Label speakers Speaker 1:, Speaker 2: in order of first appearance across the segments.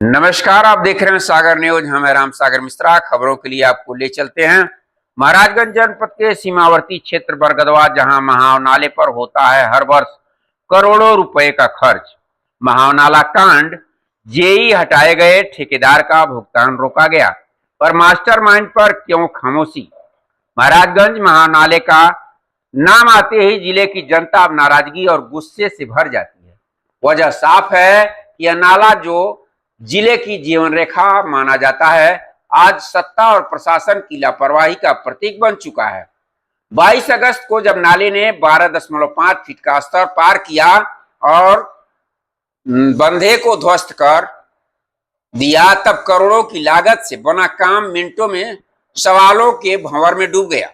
Speaker 1: नमस्कार, आप देख रहे हैं सागर न्यूज। हम राम सागर मिश्रा। खबरों के लिए आपको ले चलते हैं महाराजगंज जनपद के सीमावर्ती क्षेत्र बरगदवा, जहां महाव नाले पर होता है हर वर्ष करोड़ों रुपए का खर्च। महाव नाला कांड, जेई हटाए गए, ठेकेदार का भुगतान रोका गया, पर मास्टरमाइंड पर क्यों खामोशी। महाराजगंज महाव नाले का नाम आते ही जिले की जनता अब नाराजगी और गुस्से से भर जाती है। वजह साफ है कि यह नाला जो जिले की जीवन रेखा माना जाता है, आज सत्ता और प्रशासन की लापरवाही का प्रतीक बन चुका है। 22 अगस्त को जब नाले ने 12.5 फीट का स्तर पार किया और बंधे को ध्वस्त कर दिया, तब करोड़ों की लागत से बना काम मिनटों में सवालों के भंवर में डूब गया।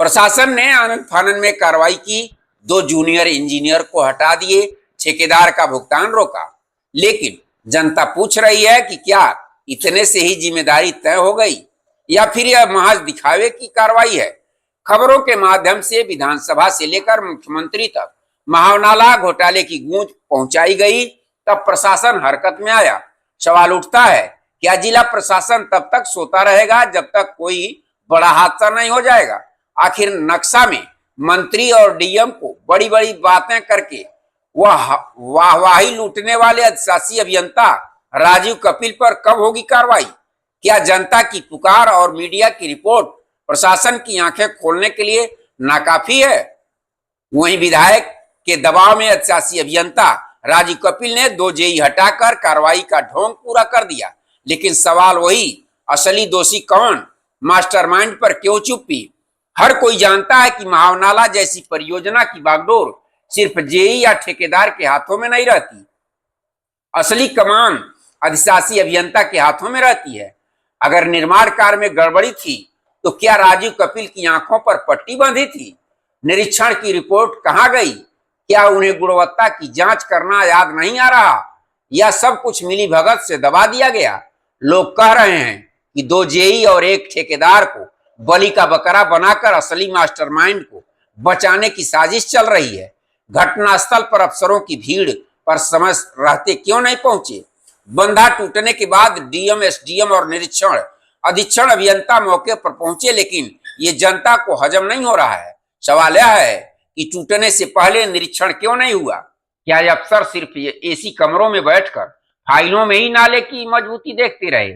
Speaker 1: प्रशासन ने आनन फानन में कार्रवाई की, 2 जूनियर इंजीनियर को हटा दिए, ठेकेदार का भुगतान रोका। लेकिन जनता पूछ रही है कि क्या इतने से ही जिम्मेदारी तय हो गई या फिर यह महज दिखावे की कार्रवाई है। खबरों के माध्यम से विधानसभा से लेकर मुख्यमंत्री तक महाव नाला घोटाले की गूंज पहुंचाई गई, तब प्रशासन हरकत में आया। सवाल उठता है, क्या जिला प्रशासन तब तक सोता रहेगा जब तक कोई बड़ा हादसा नहीं हो जाएगा। आखिर नक्शा में मंत्री और डीएम को बड़ी बड़ी बातें करके वाहवाही लूटने वाले अधिशासी अभियंता राजीव कपिल पर कब होगी कार्रवाई। क्या जनता की पुकार और मीडिया की रिपोर्ट प्रशासन की आंखें खोलने के लिए नाकाफी है। वहीं विधायक के दबाव में अधिशासी अभियंता राजीव कपिल ने 2 जेई हटाकर कार्रवाई का ढोंग पूरा कर दिया। लेकिन सवाल वही, असली दोषी कौन, मास्टरमाइंड पर क्यों चुप्पी। हर कोई जानता है कि महाव नाला जैसी परियोजना की बागडोर सिर्फ जेई या ठेकेदार के हाथों में नहीं रहती, असली कमान अधिशासी अभियंता के हाथों में रहती है। अगर निर्माण कार्य में गड़बड़ी थी तो क्या राजीव कपिल की आंखों पर पट्टी बंधी थी। निरीक्षण की रिपोर्ट कहां गई। क्या उन्हें गुणवत्ता की जांच करना याद नहीं आ रहा, या सब कुछ मिली भगत से दबा दिया गया। लोग कह रहे हैं कि 2 जेई और 1 ठेकेदार को बलि का बकरा बनाकर असली मास्टरमाइंड को बचाने की साजिश चल रही है। घटनास्थल पर अफसरों की भीड़ पर समय रहते क्यों नहीं पहुंचे। बंधा टूटने के बाद डीएम, एसडीएम और निरीक्षण अधीक्षण अभियंता मौके पर पहुंचे, लेकिन ये जनता को हजम नहीं हो रहा है। सवाल यह है कि टूटने से पहले निरीक्षण क्यों नहीं हुआ। क्या ये अफसर सिर्फ ये एसी कमरों में बैठकर फाइलों में ही नाले की मजबूती देखते रहे।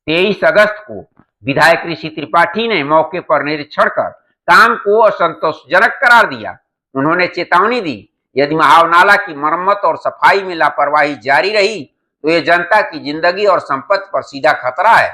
Speaker 1: 23 अगस्त को विधायक ऋषि त्रिपाठी ने मौके पर निरीक्षण कर काम को असंतोषजनक करार दिया। उन्होंने चेतावनी दी, यदि महाव नाला की मरम्मत और सफाई में लापरवाही जारी रही तो ये जनता की जिंदगी और संपत्ति पर सीधा खतरा है।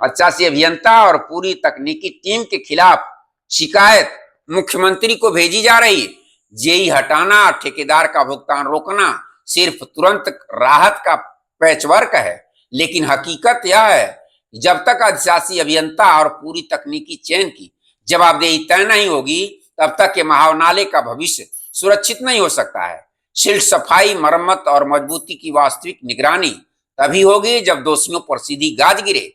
Speaker 1: अधिशासी अभियंता और पूरी तकनीकी टीम के खिलाफ शिकायत मुख्यमंत्री को भेजी जा रही है। जेई हटाना, ठेकेदार का भुगतान रोकना सिर्फ तुरंत राहत का पैचवर्क है, लेकिन हकीकत यह है कि जब तक अधिशासी अभियंता और पूरी तकनीकी चेन की जवाबदेही तय नहीं होगी, तब तक के महाव नाले का भविष्य सुरक्षित नहीं हो सकता है। सिल्ट सफाई, मरम्मत और मजबूती की वास्तविक निगरानी तभी होगी जब दोषियों पर सीधी गाज गिरे।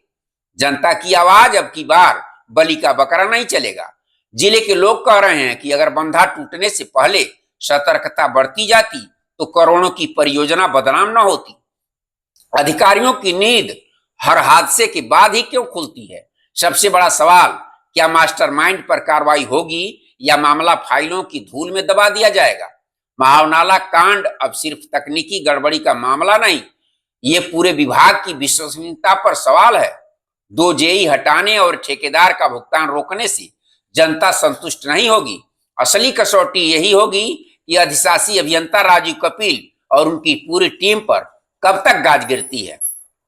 Speaker 1: जनता की आवाज अब की बार बलि का बकरा नहीं चलेगा। जिले के लोग कह रहे हैं कि अगर बंधा टूटने से पहले सतर्कता बरती जाती तो करोड़ों की परियोजना बदनाम न होती। अधिकारियों की नींद हर हादसे के बाद ही क्यों खुलती है। सबसे बड़ा सवाल, क्या मास्टरमाइंड पर कार्रवाई होगी या मामला फाइलों की धूल में दबा दिया जाएगा। महाव नाला कांड अब सिर्फ तकनीकी गड़बड़ी का मामला नहीं, ये पूरे विभाग की विश्वसनीयता पर सवाल है। 2 जेई हटाने और ठेकेदार का भुगतान रोकने से जनता संतुष्ट नहीं होगी। असली कसौटी यही होगी कि अधिशासी अभियंता राजीव कपिल और उनकी पूरी टीम पर कब तक गाज गिरती है।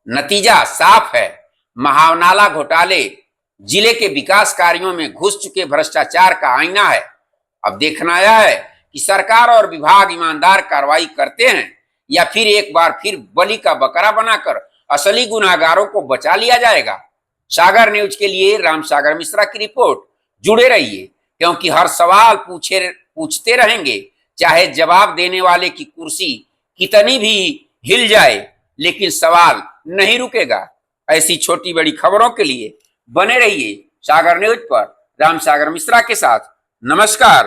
Speaker 1: नतीजा साफ है, महाव नाला घोटाले जिले के विकास कार्यों में घुस चुके भ्रष्टाचार का आईना है। अब देखना यह है कि सरकार और विभाग ईमानदार कार्रवाई करते हैं या फिर एक बार फिर बलि का बकरा बनाकर असली गुनाहगारों को बचा लिया जाएगा। सागर न्यूज के लिए राम सागर मिश्रा की रिपोर्ट। जुड़े रहिए, क्योंकि हर सवाल पूछते रहेंगे, चाहे जवाब देने वाले की कुर्सी कितनी भी हिल जाए, लेकिन सवाल नहीं रुकेगा। ऐसी छोटी बड़ी खबरों के लिए बने रहिए सागर न्यूज पर राम सागर मिश्रा के साथ। नमस्कार।